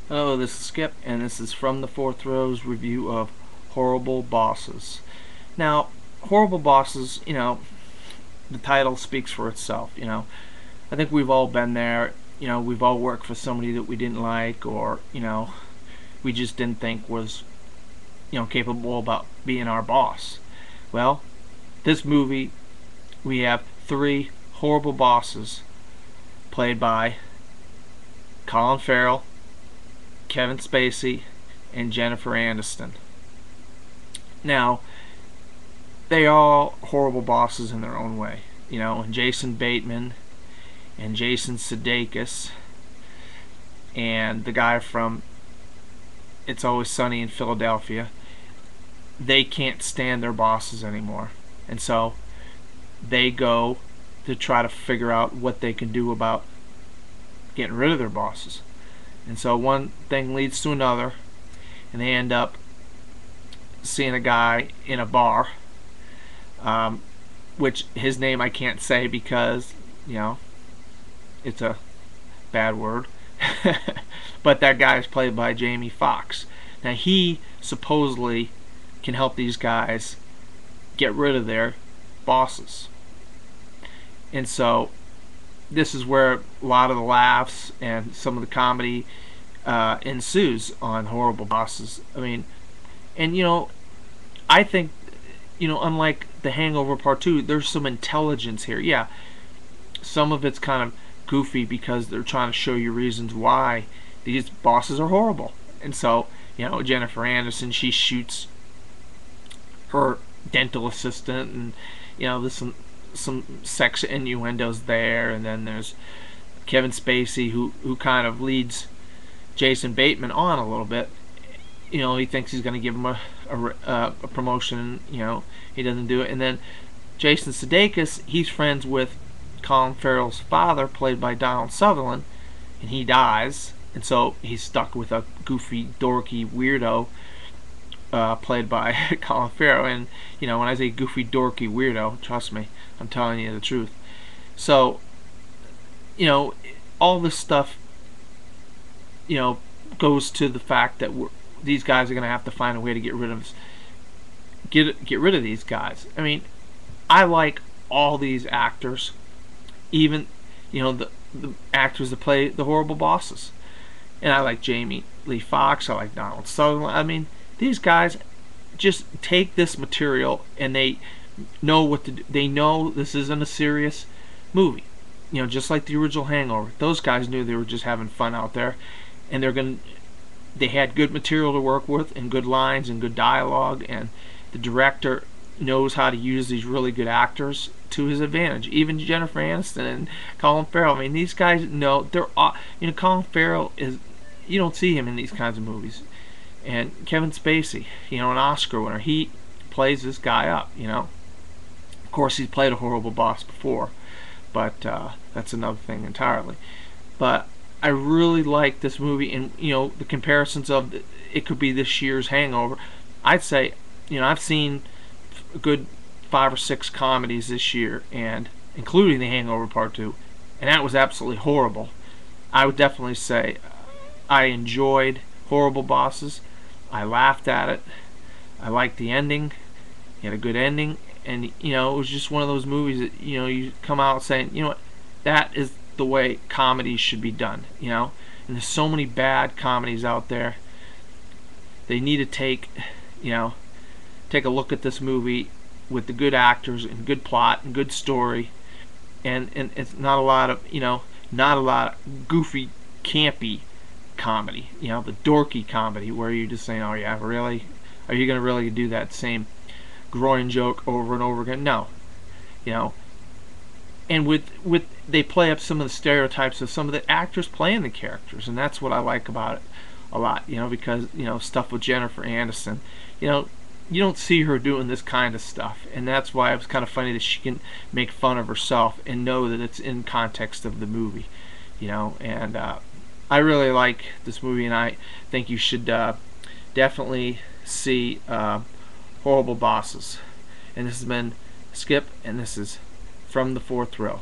Hello, this is Skip, and this is From the Fourth Row's review of Horrible Bosses. Now, Horrible Bosses, the title speaks for itself. I think we've all been there. We've all worked for somebody that we didn't like, or, we just didn't think was, capable about being our boss. Well, this movie, we have three horrible bosses played by Colin Farrell, Kevin Spacey, and Jennifer Aniston. Now, they are all horrible bosses in their own way. And Jason Bateman and Jason Sudeikis and the guy from It's Always Sunny in Philadelphia, they can't stand their bosses anymore. And so they go to try to figure out what they can do about getting rid of their bosses. And so one thing leads to another, and they end up seeing a guy in a bar, which his name I can't say because, it's a bad word. But that guy is played by Jamie Foxx. Now he supposedly can help these guys get rid of their bosses. And so this is where a lot of the laughs and some of the comedy ensues on Horrible Bosses. I think, unlike The Hangover Part 2, there's some intelligence here. Yeah, some of it's kind of goofy because they're trying to show you reasons why these bosses are horrible. And so, Jennifer Aniston, she shoots her dental assistant, and, there's some sex innuendos there, and then there's Kevin Spacey who kind of leads Jason Bateman on a little bit. He thinks he's going to give him a promotion. He doesn't do it. And then Jason Sudeikis, he's friends with Colin Farrell's father, played by Donald Sutherland, and he dies, and so he's stuck with a goofy, dorky weirdo played by Colin Farrell. And when I say goofy, dorky weirdo, trust me, I'm telling you the truth. So, all this stuff, goes to the fact that these guys are going to have to find a way to get rid of these guys. I like all these actors, even the actors that play the horrible bosses. And I like Jamie Lee Fox. I like Donald Sutherland. These guys just take this material and they know what to do. They know this isn't a serious movie. Just like the original Hangover. Those guys knew they were just having fun out there, and they had good material to work with, and good lines and good dialogue, and the director knows how to use these really good actors to his advantage. Even Jennifer Aniston and Colin Farrell. These guys know they're. Colin Farrell is. You don't see him in these kinds of movies. And Kevin Spacey, an Oscar winner, he plays this guy up. Of course, he's played a horrible boss before, but that's another thing entirely. But I really like this movie, and the comparisons of it could be this year's Hangover. I'd say, I've seen a good 5 or 6 comedies this year, and including The Hangover Part 2, and that was absolutely horrible. I would definitely say I enjoyed Horrible Bosses. I laughed at it. I liked the ending. It had a good ending, and it was just one of those movies that you come out saying, what, that is the way comedies should be done. And there's so many bad comedies out there. They need to take a look at this movie with the good actors and good plot and good story, and it's not a lot of goofy, campy comedy. The dorky comedy where you're just saying, oh yeah, really? Are you going to really do that same groin joke over and over again? No. And with they play up some of the stereotypes of some of the actors playing the characters, and that's what I like about it a lot. Because stuff with Jennifer Aniston, you don't see her doing this kind of stuff, and that's why it was kind of funny that she can make fun of herself and know that it's in context of the movie. And I really like this movie, and I think you should definitely see Horrible Bosses. And this has been Skip, and this is From the Fourth Row.